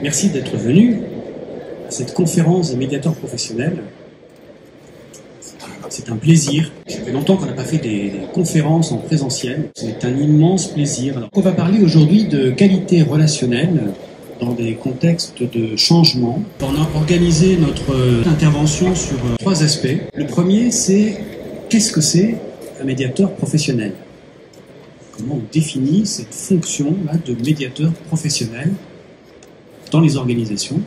Merci d'être venu à cette conférence des médiateurs professionnels. C'est un plaisir. Ça fait longtemps qu'on n'a pas fait des conférences en présentiel. C'est un immense plaisir. Alors, on va parler aujourd'hui de qualité relationnelle dans des contextes de changement. On a organisé notre intervention sur 3 aspects. Le premier, c'est qu'est-ce que c'est un médiateur professionnel? Comment on définit cette fonction-là de médiateur professionnel dans les organisations?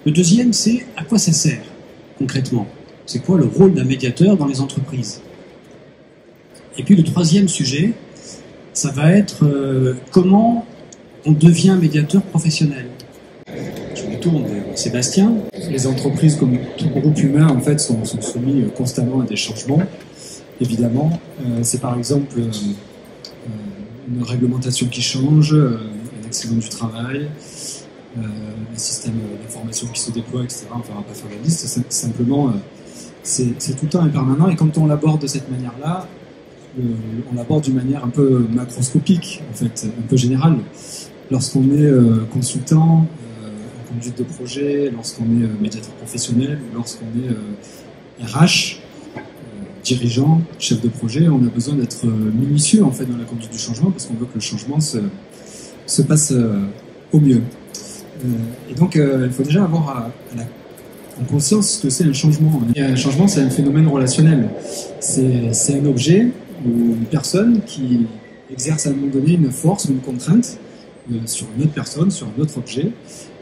Le deuxième, c'est à quoi ça sert concrètement? C'est quoi le rôle d'un médiateur dans les entreprises? Et puis le troisième sujet, ça va être comment on devient médiateur professionnel. Je me tourne vers Sébastien. Les entreprises, comme tout groupe humain, en fait, sont soumis constamment à des changements. Évidemment, c'est par exemple une réglementation qui change, un accident du travail, un système d'information qui se déploie, etc. Enfin, on va pas faire la liste, simplement, c'est tout le temps impermanent. Et quand on l'aborde de cette manière-là, on l'aborde d'une manière un peu macroscopique, en fait, un peu générale. Lorsqu'on est consultant en conduite de projet, lorsqu'on est médiateur professionnel, lorsqu'on est RH, dirigeant, chef de projet, on a besoin d'être minutieux en fait dans la conduite du changement parce qu'on veut que le changement se passe au mieux. Et donc il faut déjà avoir en conscience que c'est un changement. Et un changement, c'est un phénomène relationnel. C'est un objet ou une personne qui exerce à un moment donné une force ou une contrainte sur une autre personne, sur un autre objet,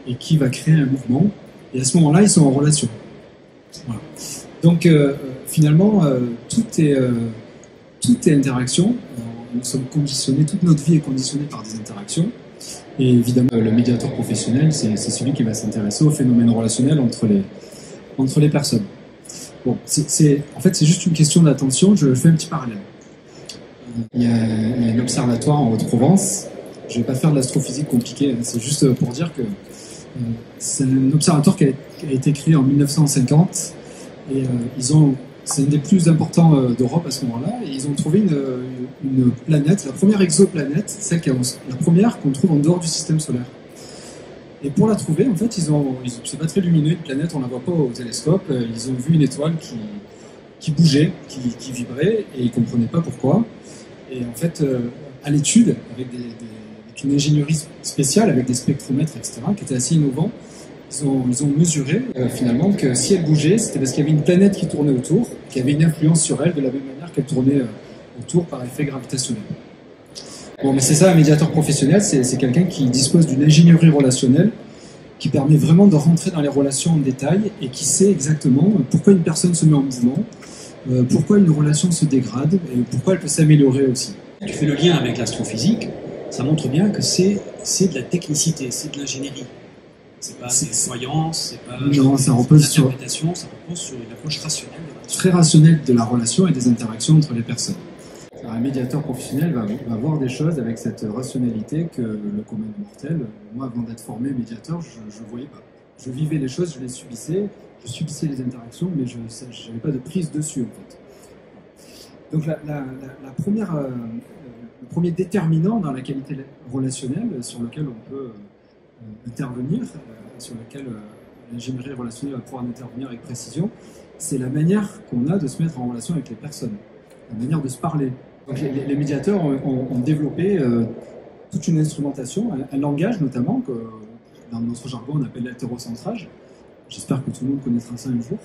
et qui va créer un mouvement. Et à ce moment-là, ils sont en relation. Voilà. Donc finalement, tout est interaction. Nous sommes conditionnés, toute notre vie est conditionnée par des interactions. Et évidemment, le médiateur professionnel, c'est celui qui va s'intéresser au phénomène relationnel entre les personnes. Bon, en fait, c'est juste une question d'attention. Je fais un petit parallèle. Il y a un observatoire en Haute-Provence. Je ne vais pas faire de l'astrophysique compliquée. C'est juste pour dire que c'est un observatoire qui a été créé en 1950. Et c'est un des plus importants d'Europe à ce moment-là. Et ils ont trouvé une planète, la première exoplanète, la première qu'on trouve en dehors du système solaire. Et pour la trouver, en fait, c'est pas très lumineux, une planète, on la voit pas au télescope. Ils ont vu une étoile qui bougeait, qui vibrait, et ils comprenaient pas pourquoi. Et en fait, à l'étude, avec une ingénierie spéciale, avec des spectromètres, etc., qui étaient assez innovants, ils ont mesuré finalement que si elle bougeait, c'était parce qu'il y avait une planète qui tournait autour, qui avait une influence sur elle de la même manière qu'elle tournait autour par effet gravitationnel. Bon, mais c'est ça, un médiateur professionnel, c'est quelqu'un qui dispose d'une ingénierie relationnelle qui permet vraiment de rentrer dans les relations en détail et qui sait exactement pourquoi une personne se met en mouvement, pourquoi une relation se dégrade et pourquoi elle peut s'améliorer aussi. Tu fais le lien avec l'astrophysique, ça montre bien que c'est de la technicité, c'est de l'ingénierie. C'est pas des croyances, c'est pas non, ça repose sur l'interprétation, ça repose sur une approche rationnelle. Très rationnelle de la relation et des interactions entre les personnes. Un médiateur professionnel va voir des choses avec cette rationalité que le commun des mortels, moi avant d'être formé médiateur, je ne voyais pas. Je vivais les choses, je les subissais, je subissais les interactions, mais je n'avais pas de prise dessus en fait. Donc le premier déterminant dans la qualité relationnelle sur lequel on peut intervenir, sur lequel l'ingénierie relationnelle va pouvoir intervenir avec précision, c'est la manière qu'on a de se mettre en relation avec les personnes, la manière de se parler. Donc les médiateurs ont développé toute une instrumentation, un langage notamment, que dans notre jargon on appelle l'hétérocentrage. J'espère que tout le monde connaîtra ça un jour,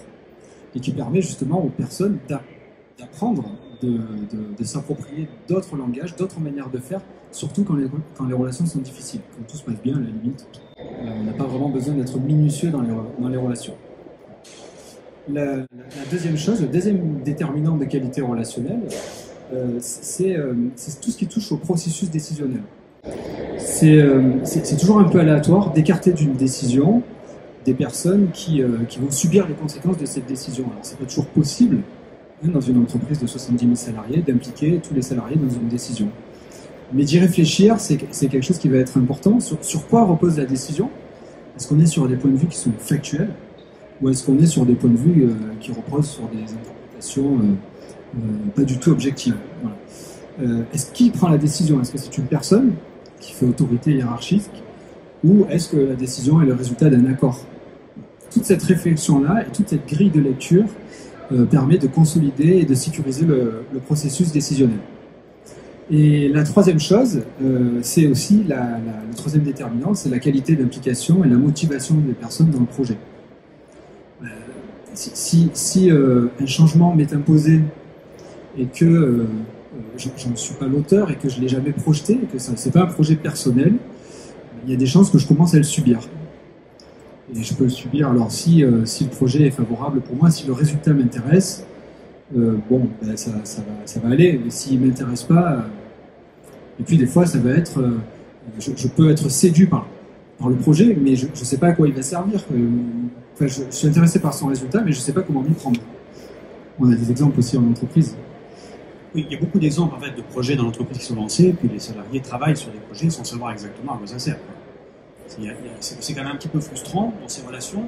et qui permet justement aux personnes d'apprendre, de s'approprier d'autres langages, d'autres manières de faire, surtout quand les relations sont difficiles. Quand tout se passe bien, à la limite, on n'a pas vraiment besoin d'être minutieux dans les relations. La deuxième chose, le deuxième déterminant de qualité relationnelle, c'est tout ce qui touche au processus décisionnel. C'est toujours un peu aléatoire d'écarter d'une décision des personnes qui vont subir les conséquences de cette décision. Alors, c'est pas toujours possible, dans une entreprise de 70 000 salariés, d'impliquer tous les salariés dans une décision. Mais d'y réfléchir, c'est quelque chose qui va être important. Sur quoi repose la décision? Est-ce qu'on est sur des points de vue qui sont factuels, ou est-ce qu'on est sur des points de vue qui reposent sur des interprétations pas du tout objectives? Voilà. Qui prend la décision? Est-ce que c'est une personne qui fait autorité hiérarchique, ou est-ce que la décision est le résultat d'un accord? Toute cette réflexion-là et toute cette grille de lecture permet de consolider et de sécuriser le processus décisionnel. Et la troisième chose, c'est aussi le troisième déterminant, c'est la qualité d'implication et la motivation des personnes dans le projet. Si un changement m'est imposé et que je ne suis pas l'auteur et que je ne l'ai jamais projeté, et que ce n'est pas un projet personnel, il y a des chances que je commence à le subir. Et je peux le subir, alors si le projet est favorable pour moi, si le résultat m'intéresse, ça va aller, mais s'il ne m'intéresse pas, et puis des fois ça va être, je peux être séduit par le projet, mais je ne sais pas à quoi il va servir. Je suis intéressé par son résultat, mais je ne sais pas comment m'y prendre. On a des exemples aussi en entreprise. Oui, il y a beaucoup d'exemples en fait, de projets dans l'entreprise qui sont lancés, puis les salariés travaillent sur des projets sans savoir exactement à quoi ça sert. C'est quand même un petit peu frustrant dans ces relations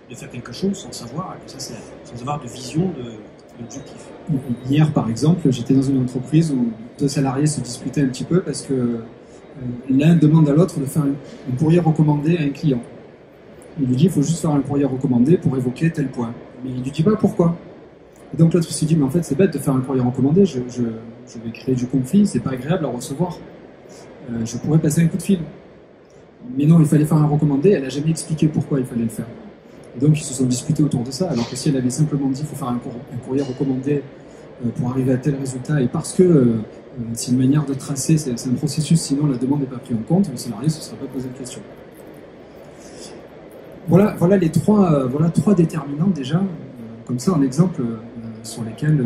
de faire quelque chose sans savoir à quoi ça sert, sans avoir de vision de l'objectif. Hier, par exemple, j'étais dans une entreprise où deux salariés se disputaient un petit peu parce que l'un demande à l'autre de faire un courrier recommandé à un client. Il lui dit il faut juste faire un courrier recommandé pour évoquer tel point. Mais il ne lui dit pas pourquoi. Et donc l'autre se dit mais en fait c'est bête de faire un courrier recommandé, je vais créer du conflit, c'est pas agréable à recevoir. Je pourrais passer un coup de fil. Mais non, il fallait faire un recommandé, elle n'a jamais expliqué pourquoi il fallait le faire. Et donc ils se sont disputés autour de ça, alors que si elle avait simplement dit il faut faire un courrier recommandé pour arriver à tel résultat, et parce que c'est une manière de tracer, c'est un processus, sinon la demande n'est pas prise en compte, le salarié ne se serait pas posé de question. Voilà les trois déterminants déjà, comme ça en exemple, sur lesquels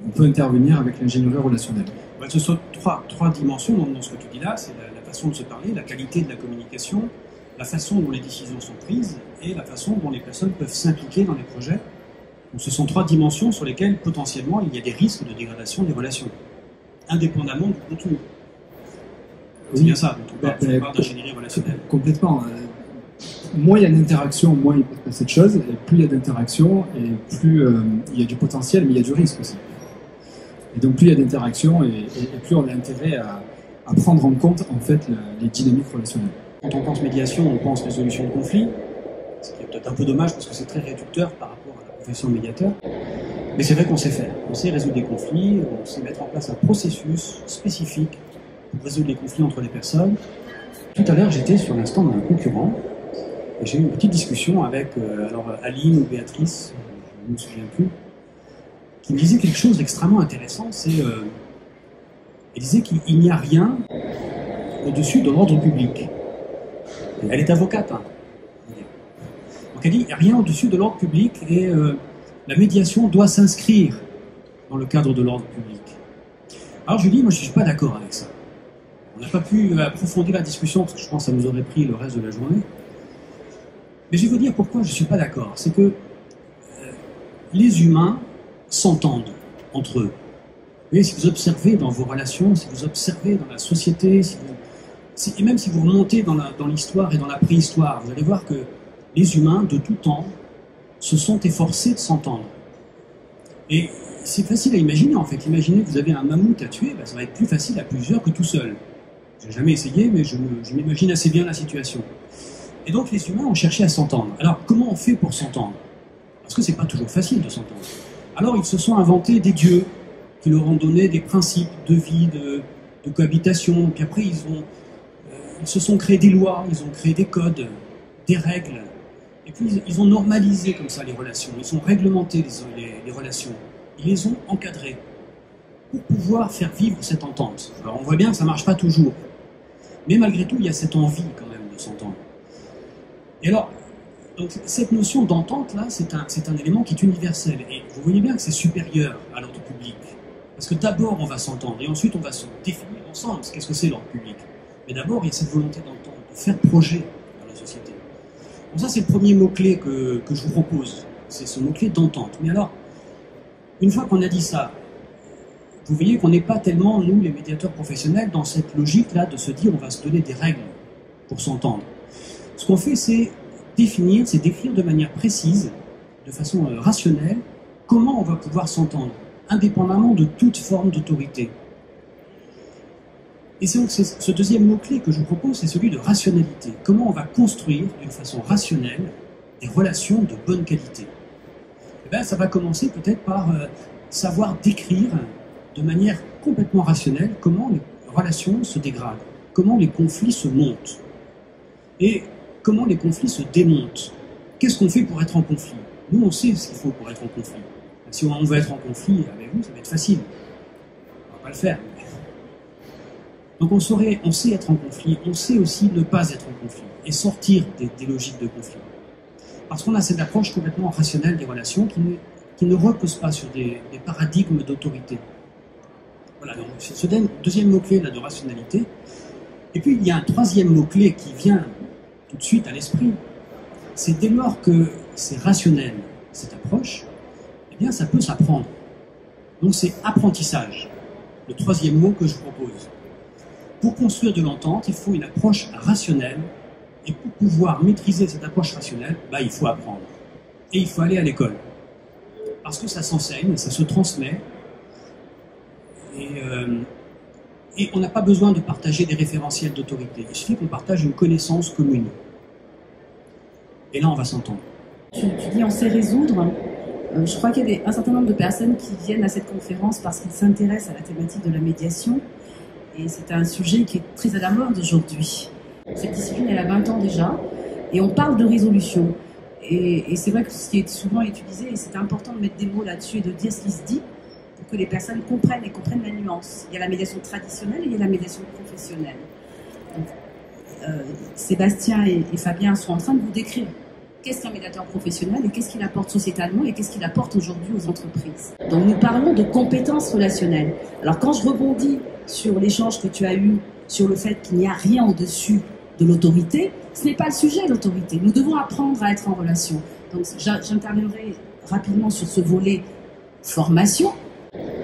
on peut intervenir avec l'ingénierie relationnelle. Ce sont trois dimensions dans ce que tu dis là, c'est la façon de se parler, la qualité de la communication, la façon dont les décisions sont prises et la façon dont les personnes peuvent s'impliquer dans les projets. Donc, ce sont trois dimensions sur lesquelles potentiellement il y a des risques de dégradation des relations, indépendamment du contenu. C'est bien ça, on parle d'ingénierie relationnelle. Complètement. Moins il y a d'interaction, moins il peut se passer de choses, et plus il y a d'interaction, et plus il y a du potentiel, mais il y a du risque aussi. Et donc plus il y a d'interaction, et plus on a intérêt à prendre en compte en fait les dynamiques relationnelles. Quand on pense médiation, on pense résolution de conflits, ce qui est peut-être un peu dommage parce que c'est très réducteur par rapport à la profession de médiateur. Mais c'est vrai qu'on sait faire. On sait résoudre des conflits, on sait mettre en place un processus spécifique pour résoudre les conflits entre les personnes. Tout à l'heure, j'étais sur l'instant d'un concurrent et j'ai eu une petite discussion avec Aline ou Béatrice, je ne me souviens plus, qui me disait quelque chose d'extrêmement intéressant. Elle disait qu'il n'y a rien au-dessus de l'ordre public. Elle est avocate. Hein. Donc elle dit, il n'y a rien au-dessus de l'ordre public et la médiation doit s'inscrire dans le cadre de l'ordre public. Alors je lui dis, moi je ne suis pas d'accord avec ça. On n'a pas pu approfondir la discussion parce que je pense que ça nous aurait pris le reste de la journée. Mais je vais vous dire pourquoi je ne suis pas d'accord. C'est que les humains s'entendent entre eux. Vous voyez, si vous observez dans vos relations, si vous observez dans la société, et même si vous remontez dans l'histoire et dans la préhistoire, vous allez voir que les humains, de tout temps, se sont efforcés de s'entendre. Et c'est facile à imaginer, en fait. Imaginez que vous avez un mammouth à tuer, ça va être plus facile à plusieurs que tout seul. Je n'ai jamais essayé, mais je m'imagine assez bien la situation. Et donc les humains ont cherché à s'entendre. Alors comment on fait pour s'entendre? Parce que c'est pas toujours facile de s'entendre. Alors ils se sont inventés des dieux qui leur ont donné des principes de vie, de cohabitation. Puis après ils se sont créés des lois, ils ont créé des codes, des règles. Et puis ils ont normalisé comme ça les relations. Ils ont réglementé les relations. Ils les ont encadrées pour pouvoir faire vivre cette entente. Alors on voit bien que ça marche pas toujours. Mais malgré tout, il y a cette envie quand même de s'entendre. Et alors, donc, cette notion d'entente, là, c'est un élément qui est universel. Et vous voyez bien que c'est supérieur à l'ordre public. Parce que d'abord, on va s'entendre, et ensuite, on va se définir ensemble. Qu'est-ce que c'est l'ordre public? Mais d'abord, il y a cette volonté d'entendre, de faire projet dans la société. Donc ça, c'est le premier mot-clé que je vous propose. C'est ce mot-clé d'entente. Mais alors, une fois qu'on a dit ça, vous voyez qu'on n'est pas tellement, nous, les médiateurs professionnels, dans cette logique-là de se dire on va se donner des règles pour s'entendre. Ce qu'on fait, c'est décrire de manière précise, de façon rationnelle, comment on va pouvoir s'entendre, indépendamment de toute forme d'autorité. Et c'est donc ce deuxième mot-clé que je vous propose, c'est celui de rationalité. Comment on va construire d'une façon rationnelle des relations de bonne qualité? Eh bien, ça va commencer peut-être par savoir décrire de manière complètement rationnelle comment les relations se dégradent, comment les conflits se montent et comment les conflits se démontent. Qu'est-ce qu'on fait pour être en conflit? Nous, on sait ce qu'il faut pour être en conflit. Si on veut être en conflit avec vous, ça va être facile. On ne va pas le faire. Donc on sait être en conflit, on sait aussi ne pas être en conflit et sortir des logiques de conflit. Parce qu'on a cette approche complètement rationnelle des relations qui ne repose pas sur des paradigmes d'autorité. Voilà, donc c'est ce deuxième mot-clé de rationalité. Et puis il y a un troisième mot-clé qui vient tout de suite à l'esprit. C'est dès lors que c'est rationnel, cette approche, eh bien ça peut s'apprendre. Donc c'est apprentissage, le troisième mot que je propose. Pour construire de l'entente, il faut une approche rationnelle. Et pour pouvoir maîtriser cette approche rationnelle, il faut apprendre. Et il faut aller à l'école. Parce que ça s'enseigne, ça se transmet. Et on n'a pas besoin de partager des référentiels d'autorité. Il suffit qu'on partage une connaissance commune. Et là, on va s'entendre. Tu dis on sait résoudre. Je crois qu'il y a un certain nombre de personnes qui viennent à cette conférence parce qu'ils s'intéressent à la thématique de la médiation. Et c'est un sujet qui est très à la mode aujourd'hui. Cette discipline, elle a 20 ans déjà, et on parle de résolution. Et c'est vrai que ce qui est souvent utilisé, et c'est important de mettre des mots là-dessus et de dire ce qui se dit, pour que les personnes comprennent la nuance. Il y a la médiation traditionnelle et il y a la médiation professionnelle. Donc, Sébastien et Fabien sont en train de vous décrire qu'est-ce qu'un médiateur professionnel et qu'est-ce qu'il apporte sociétalement et qu'est-ce qu'il apporte aujourd'hui aux entreprises. Donc nous parlons de compétences relationnelles. Alors quand je rebondis sur l'échange que tu as eu, sur le fait qu'il n'y a rien au-dessus de l'autorité, ce n'est pas le sujet, l'autorité. Nous devons apprendre à être en relation. Donc j'interviendrai rapidement sur ce volet formation,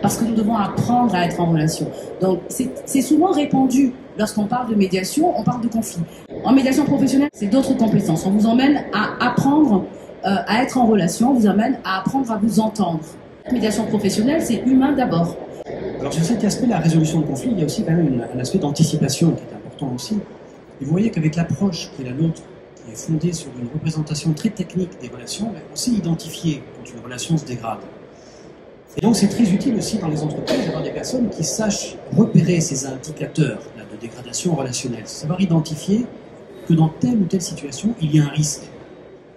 parce que nous devons apprendre à être en relation. Donc c'est souvent répandu. Lorsqu'on parle de médiation, on parle de conflit. En médiation professionnelle, c'est d'autres compétences. On vous emmène à apprendre à être en relation, on vous emmène à apprendre à vous entendre. La médiation professionnelle, c'est humain d'abord. Alors sur cet aspect, la résolution de conflit, il y a aussi quand même un aspect d'anticipation qui est important aussi. Et vous voyez qu'avec l'approche qui est la nôtre, qui est fondée sur une représentation très technique des relations, on sait identifier quand une relation se dégrade. Et donc c'est très utile aussi dans les entreprises d'avoir des personnes qui sachent repérer ces indicateurs de dégradation relationnelle, savoir identifier que dans telle ou telle situation, il y a un risque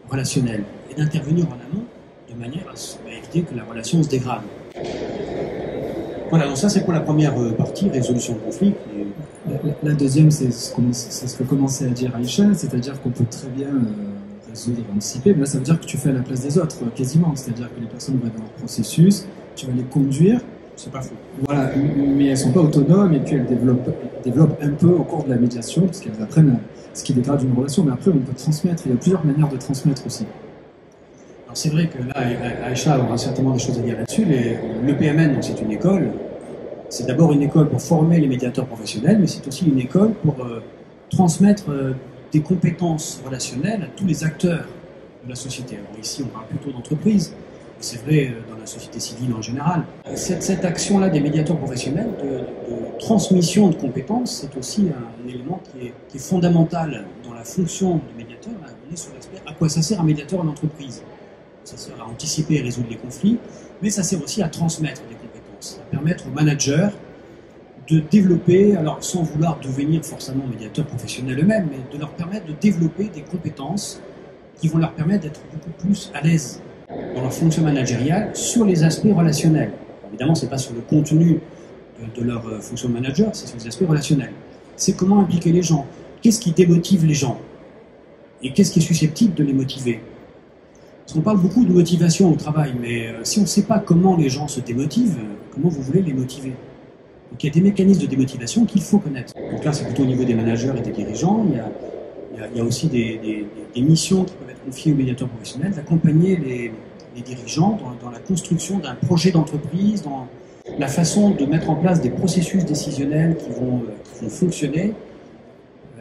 relationnel et d'intervenir en amont de manière à éviter que la relation se dégrade. Voilà, donc ça c'est pour la première partie, résolution de conflit. La deuxième, c'est ce que commençait à dire Aïcha, c'est-à-dire qu'on peut très bien résoudre, anticiper, mais là ça veut dire que tu fais à la place des autres, quasiment, c'est-à-dire que les personnes vont être dans leur processus, tu vas les conduire. C'est pas faux. Voilà, mais elles ne sont pas autonomes et puis elles développent un peu au cours de la médiation, parce qu'elles apprennent ce qui dégrade une relation, mais après on peut transmettre, il y a plusieurs manières de transmettre aussi. Alors c'est vrai que là, Aïcha aura certainement des choses à dire là-dessus, mais le PMN, c'est une école, c'est d'abord une école pour former les médiateurs professionnels, mais c'est aussi une école pour transmettre des compétences relationnelles à tous les acteurs de la société. Alors ici, on parle plutôt d'entreprise, c'est vrai dans la société civile en général. Cette action-là des médiateurs professionnels, de transmission de compétences, c'est aussi un élément qui est fondamental dans la fonction du médiateur. Là, on est sur l'aspect à quoi ça sert un médiateur en entreprise. Ça sert à anticiper et résoudre les conflits, mais ça sert aussi à transmettre des compétences, à permettre aux managers de développer, alors sans vouloir devenir forcément médiateurs professionnels eux-mêmes, mais de leur permettre de développer des compétences qui vont leur permettre d'être beaucoup plus à l'aise dans leur fonction managériale sur les aspects relationnels. Évidemment, ce n'est pas sur le contenu de leur fonction de manager, c'est sur les aspects relationnels. C'est comment impliquer les gens, qu'est-ce qui démotive les gens, et qu'est-ce qui est susceptible de les motiver. Parce qu'on parle beaucoup de motivation au travail, mais si on ne sait pas comment les gens se démotivent, comment vous voulez les motiver? Donc il y a des mécanismes de démotivation qu'il faut connaître. Donc là, c'est plutôt au niveau des managers et des dirigeants. Il y a aussi des missions qui peuvent être confiées aux médiateurs professionnels, d'accompagner les dirigeants dans la construction d'un projet d'entreprise, dans la façon de mettre en place des processus décisionnels qui vont fonctionner,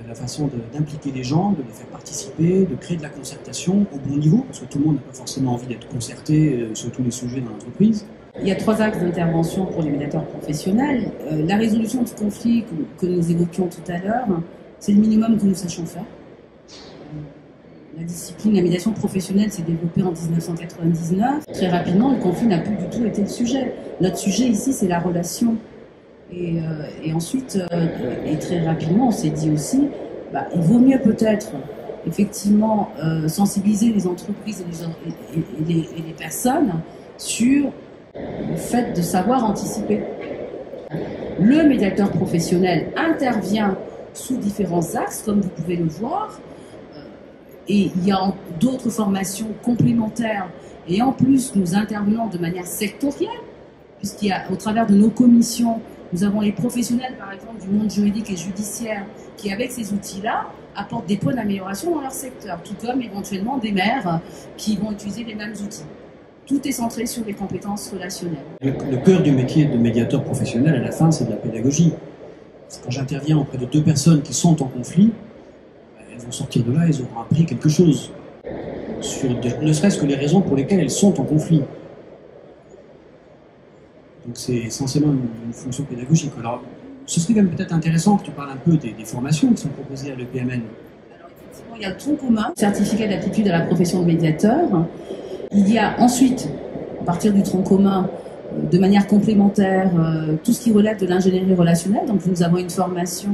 la façon d'impliquer les gens, de les faire participer, de créer de la concertation au bon niveau, parce que tout le monde n'a pas forcément envie d'être concerté sur tous les sujets dans l'entreprise. Il y a 3 axes d'intervention pour les médiateurs professionnels. La résolution du conflit que nous évoquions tout à l'heure, c'est le minimum que nous sachions faire. La discipline, la médiation professionnelle s'est développée en 1999. Très rapidement, le conflit n'a plus du tout été le sujet. Notre sujet ici, c'est la relation. Et ensuite, et très rapidement, on s'est dit aussi, il vaut mieux peut-être effectivement sensibiliser les entreprises et les personnes sur le fait de savoir anticiper. Le médiateur professionnel intervient sous différents axes, comme vous pouvez le voir, et il y a d'autres formations complémentaires, et en plus nous intervenons de manière sectorielle, puisqu'il y a, au travers de nos commissions, nous avons les professionnels par exemple du monde juridique et judiciaire qui avec ces outils-là apportent des points d'amélioration dans leur secteur, tout comme éventuellement des maires qui vont utiliser les mêmes outils. Tout est centré sur les compétences relationnelles. Le cœur du métier de médiateur professionnel, à la fin, c'est de la pédagogie. Quand j'interviens auprès de 2 personnes qui sont en conflit, elles vont sortir de là, elles auront appris quelque chose, sur ne serait-ce que les raisons pour lesquelles elles sont en conflit. Donc c'est essentiellement une fonction pédagogique. Alors, ce serait quand même peut-être intéressant que tu parles un peu des formations qui sont proposées à l'EPMN. Alors effectivement, il y a le tronc commun, certificat d'aptitude à la profession de médiateur. Il y a ensuite, à partir du tronc commun, de manière complémentaire, tout ce qui relève de l'ingénierie relationnelle. Donc nous avons une formation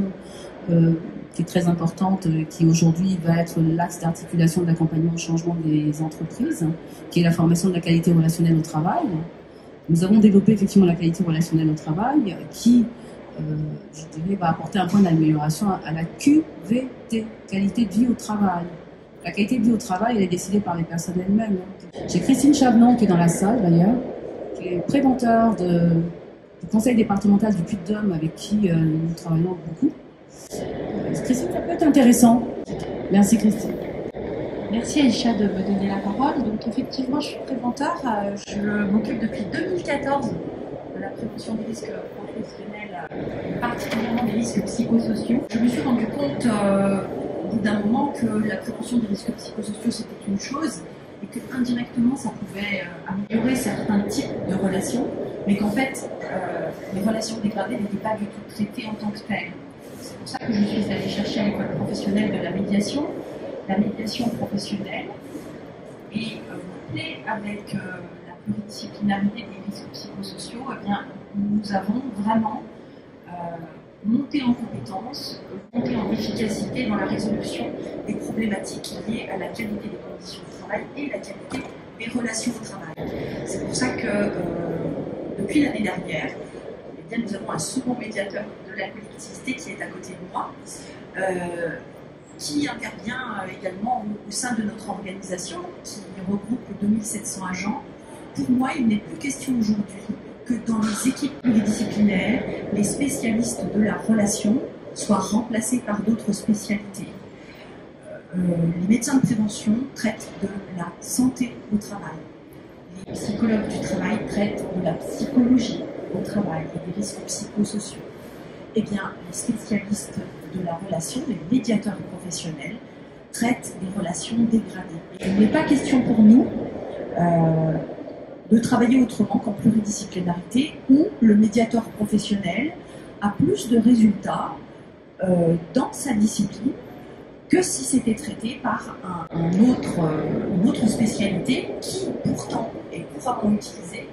qui est très importante, qui aujourd'hui va être l'axe d'articulation de l'accompagnement au changement des entreprises, qui est la formation de la qualité relationnelle au travail. Nous avons développé effectivement la qualité relationnelle au travail qui, je dirais, va apporter un point d'amélioration à la QVT, qualité de vie au travail. La qualité de vie au travail, elle est décidée par les personnes elles-mêmes. J'ai Christine Chavenon qui est dans la salle d'ailleurs, qui est préventeur du conseil départemental du Puy-de-Dôme avec qui nous travaillons beaucoup. Christine, ça peut être intéressant. Merci Christine. Merci Aïcha de me donner la parole. Donc effectivement, je suis préventeur. Je m'occupe depuis 2014 de la prévention des risques professionnels, particulièrement des risques psychosociaux. Je me suis rendu compte au bout d'un moment que la prévention des risques psychosociaux c'était une chose et que indirectement ça pouvait améliorer certains types de relations, mais qu'en fait les relations dégradées n'étaient pas du tout traitées en tant que telles. C'est pour ça que je suis allée chercher à l'école professionnelle de la médiation professionnelle et avec la pluridisciplinarité des risques psychosociaux, eh bien, nous avons vraiment monté en compétences, monté en efficacité dans la résolution des problématiques liées à la qualité des conditions de travail et la qualité des relations au travail. C'est pour ça que depuis l'année dernière, eh bien, nous avons un second médiateur de la collectivité qui est à côté de moi, qui intervient également au sein de notre organisation, qui regroupe 2700 agents. Pour moi, il n'est plus question aujourd'hui que dans les équipes pluridisciplinaires, les spécialistes de la relation soient remplacés par d'autres spécialités. Les médecins de prévention traitent de la santé au travail. Les psychologues du travail traitent de la psychologie au travail et des risques psychosociaux. Eh bien, les spécialistes de la relation, les médiateurs professionnels, traitent des relations dégradées. Et il n'est pas question pour nous de travailler autrement qu'en pluridisciplinarité, où le médiateur professionnel a plus de résultats dans sa discipline que si c'était traité par une autre spécialité qui pourtant est couramment utilisée,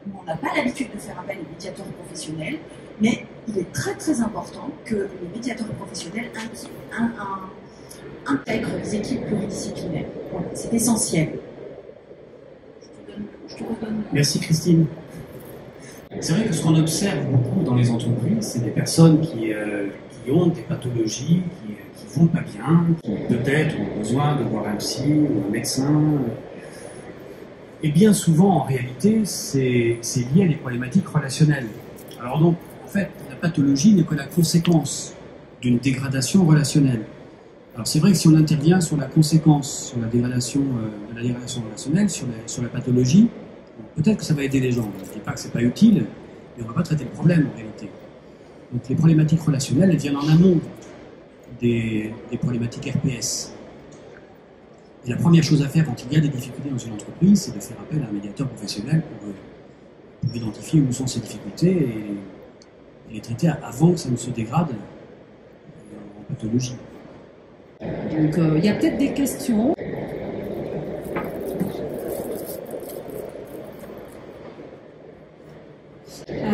où on n'a pas l'habitude de faire appel aux médiateurs professionnels, mais il est très très important que les médiateurs professionnels intègrent les équipes pluridisciplinaires. Voilà, c'est essentiel. Je te redonne. Merci Christine. C'est vrai que ce qu'on observe beaucoup dans les entreprises, c'est des personnes qui ont des pathologies, qui vont pas bien, qui peut-être ont besoin de voir un psy ou un médecin. Et bien souvent, en réalité, c'est lié à des problématiques relationnelles. Alors donc, en fait, la pathologie n'est que la conséquence d'une dégradation relationnelle. Alors c'est vrai que si on intervient sur la conséquence, sur la dégradation relationnelle, sur la pathologie, bon, peut-être que ça va aider les gens. Je ne dis pas que c'est pas utile, mais on ne va pas traiter le problème en réalité. Donc les problématiques relationnelles, elles viennent en amont des problématiques RPS. Et la première chose à faire quand il y a des difficultés dans une entreprise, c'est de faire appel à un médiateur professionnel pour identifier où sont ces difficultés et les traiter avant que ça ne se dégrade en pathologie. Donc il y a peut-être des questions.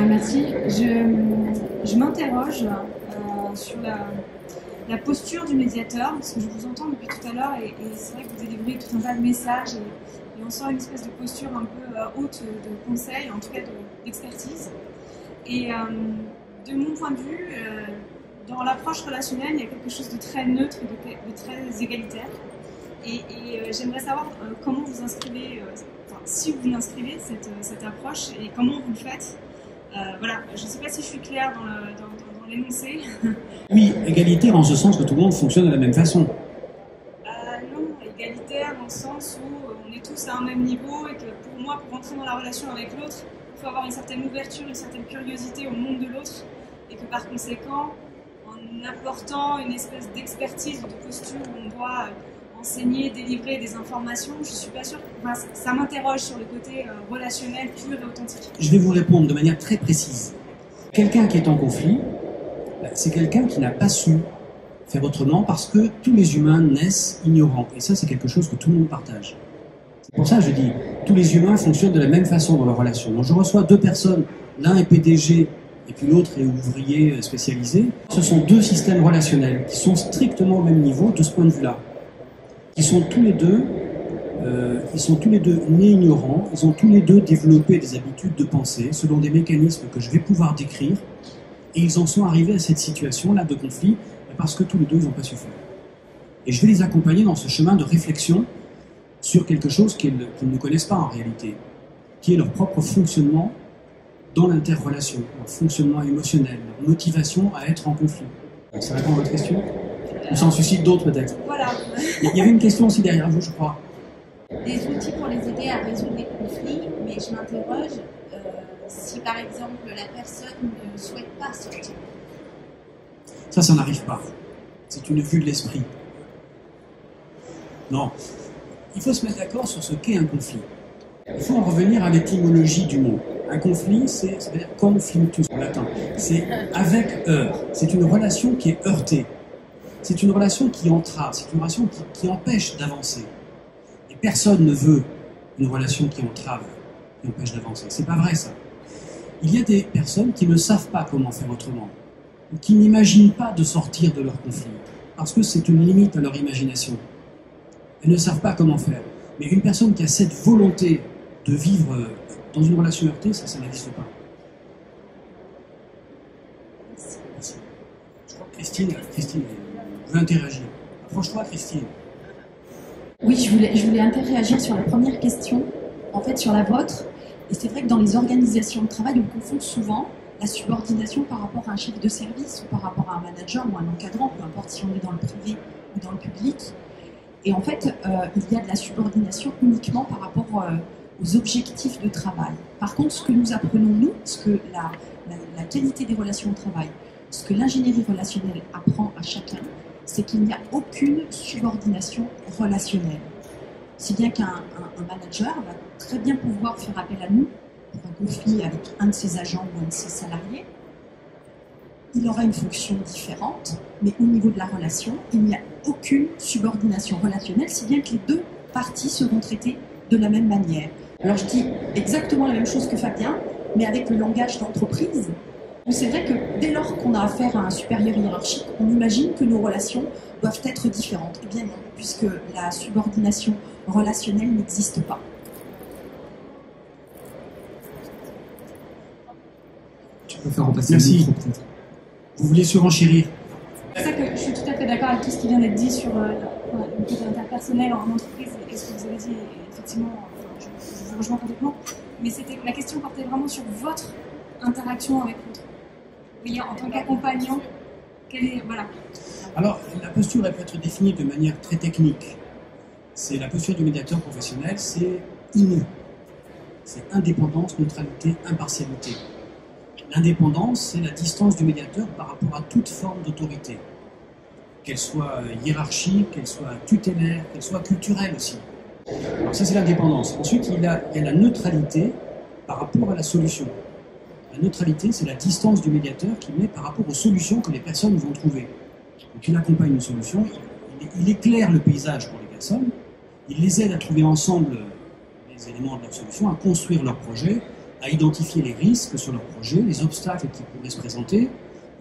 Merci. Je m'interroge sur la posture du médiateur, parce que je vous entends depuis tout à l'heure et c'est vrai que vous délivrez tout un tas de messages et on sent une espèce de posture un peu haute de conseil, en tout cas d'expertise. Et de mon point de vue, dans l'approche relationnelle, il y a quelque chose de très neutre, de très égalitaire. Et j'aimerais savoir comment vous inscrivez, si vous inscrivez cette approche et comment vous le faites. Voilà, je ne sais pas si je suis claire dans l'énoncé. Oui, égalitaire en ce sens que tout le monde fonctionne de la même façon. Non, égalitaire dans le sens où on est tous à un même niveau et que pour moi, pour entrer dans la relation avec l'autre, il faut avoir une certaine ouverture, une certaine curiosité au monde de l'autre et que par conséquent, en apportant une espèce d'expertise ou de posture où on doit enseigner, délivrer des informations, je ne suis pas sûre, ça m'interroge sur le côté relationnel, pur et authentique. Je vais vous répondre de manière très précise. Quelqu'un qui est en conflit, c'est quelqu'un qui n'a pas su faire autrement parce que tous les humains naissent ignorants. Et ça, c'est quelque chose que tout le monde partage. C'est pour ça que je dis, tous les humains fonctionnent de la même façon dans leur relation. Donc je reçois deux personnes, l'un est PDG et puis l'autre est ouvrier spécialisé. Ce sont deux systèmes relationnels qui sont strictement au même niveau de ce point de vue-là. Ils sont tous les deux nés ignorants, ils ont tous les deux développé des habitudes de pensée selon des mécanismes que je vais pouvoir décrire, et ils en sont arrivés à cette situation-là de conflit parce que tous les deux ils n'ont pas su faire. Et je vais les accompagner dans ce chemin de réflexion sur quelque chose qu'ils ne connaissent pas en réalité, qui est leur propre fonctionnement dans l'interrelation, leur fonctionnement émotionnel, leur motivation à être en conflit. Ça répond à votre question ? Ou ça en suscite d'autres peut-être ? Voilà. Il y avait une question aussi derrière vous, je crois. Des outils pour les aider à résoudre les conflits, mais je m'interroge si par exemple la personne ne souhaite pas sortir. Ça n'arrive pas. C'est une vue de l'esprit. Non. Il faut se mettre d'accord sur ce qu'est un conflit. Il faut en revenir à l'étymologie du mot. Un conflit, ça veut dire conflictus en latin. C'est avec heurt. C'est une relation qui est heurtée. C'est une relation qui entrave. C'est une relation qui empêche d'avancer. Et personne ne veut une relation qui entrave, qui empêche d'avancer. C'est pas vrai, ça. Il y a des personnes qui ne savent pas comment faire autrement, ou qui n'imaginent pas de sortir de leur conflit, parce que c'est une limite à leur imagination. Elles ne savent pas comment faire. Mais une personne qui a cette volonté de vivre dans une relation heurtée, ça n'existe pas. Merci. Je crois que Christine, vous voulez interagir. Approche-toi, Christine. Oui, je voulais interagir sur la première question, en fait sur la vôtre. Et c'est vrai que dans les organisations de travail, on confond souvent la subordination par rapport à un chef de service ou par rapport à un manager ou un encadrant, peu importe si on est dans le privé ou dans le public. Et en fait, il y a de la subordination uniquement par rapport aux objectifs de travail. Par contre, ce que nous apprenons, nous, ce que la qualité des relations au travail, ce que l'ingénierie relationnelle apprend à chacun, c'est qu'il n'y a aucune subordination relationnelle. Si bien qu'un manager va très bien pouvoir faire appel à nous pour un conflit avec un de ses agents ou un de ses salariés. Il aura une fonction différente, mais au niveau de la relation, il n'y a aucune subordination relationnelle, si bien que les deux parties seront traitées de la même manière. Alors je dis exactement la même chose que Fabien, mais avec le langage d'entreprise. C'est vrai que dès lors qu'on a affaire à un supérieur hiérarchique, on imagine que nos relations doivent être différentes. Eh bien non, puisque la subordination relationnelle n'existe pas. Tu peux faire repasser Merci. le micro, peut-être. Vous vouliez surenchérir? C'est ça que je suis tout à fait d'accord avec tout ce qui vient d'être dit sur le côté interpersonnel en entreprise et ce que vous avez dit, effectivement, je vous rejoins complètement. Mais la question portait vraiment sur votre interaction avec l'autre. Vous voyez, en tant qu'accompagnant, voilà. Alors, la posture, elle peut être définie de manière très technique. C'est la posture du médiateur professionnel, c'est INE. C'est indépendance, neutralité, impartialité. L'indépendance, c'est la distance du médiateur par rapport à toute forme d'autorité. Qu'elle soit hiérarchique, qu'elle soit tutélaire, qu'elle soit culturelle aussi. Alors ça, c'est l'indépendance. Ensuite, il y a la neutralité par rapport à la solution. La neutralité, c'est la distance du médiateur qu'il met par rapport aux solutions que les personnes vont trouver. Donc il accompagne une solution, il éclaire le paysage pour les personnes, il les aide à trouver ensemble les éléments de leur solution, à construire leur projet, à identifier les risques sur leur projet, les obstacles qui pourraient se présenter.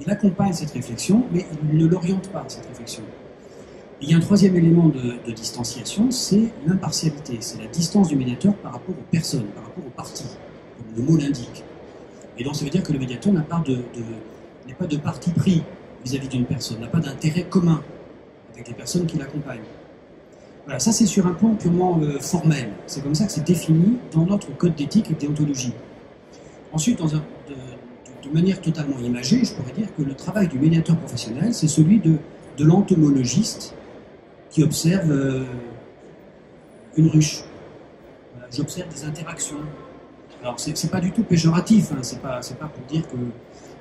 Il accompagne cette réflexion, mais il ne l'oriente pas, cette réflexion. Et il y a un troisième élément de distanciation, c'est l'impartialité. C'est la distance du médiateur par rapport aux personnes, par rapport aux parties, comme le mot l'indique. Et donc ça veut dire que le médiateur n'est pas de parti pris vis-à-vis d'une personne, n'a pas d'intérêt commun avec les personnes qui l'accompagnent. Voilà, ça c'est sur un plan purement formel. C'est comme ça que c'est défini dans notre code d'éthique et de déontologie. Ensuite, de manière totalement imagée, je pourrais dire que le travail du médiateur professionnel, c'est celui de l'entomologiste qui observe une ruche. Voilà, j'observe des interactions. Alors, c'est pas du tout péjoratif, hein, c'est pas pour dire que...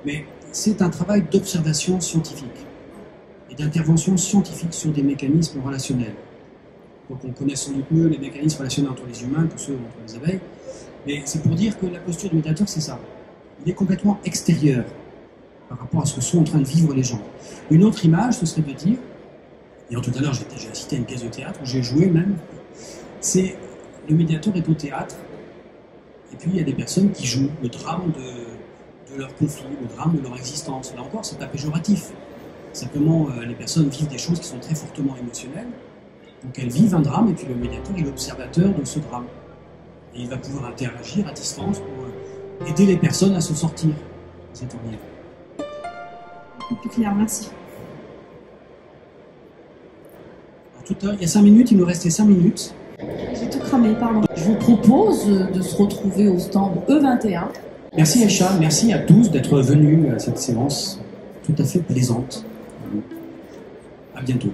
Mais c'est un travail d'observation scientifique et d'intervention scientifique sur des mécanismes relationnels. Donc, on connaît sans doute mieux les mécanismes relationnels entre les humains que ceux entre les abeilles. Mais c'est pour dire que la posture du médiateur, c'est ça. Il est complètement extérieur par rapport à ce que sont en train de vivre les gens. Une autre image, ce serait de dire, et tout à l'heure j'ai cité une pièce de théâtre où j'ai joué même, c'est le médiateur est au théâtre, et puis il y a des personnes qui jouent le drame de leur conflit, le drame de leur existence. Là encore, c'est pas péjoratif. Simplement, les personnes vivent des choses qui sont très fortement émotionnelles, donc elles vivent un drame, et puis le médiateur est l'observateur de ce drame. Et il va pouvoir interagir à distance pour aider les personnes à se sortir de cet ornière. Plus clair, merci. Alors, tout à l'heure, il y a 5 minutes, il nous restait 5 minutes. J'ai tout cramé, pardon. Je vous propose de se retrouver au stand E21. Merci Aïcha, merci à tous d'être venus à cette séance tout à fait plaisante. À bientôt.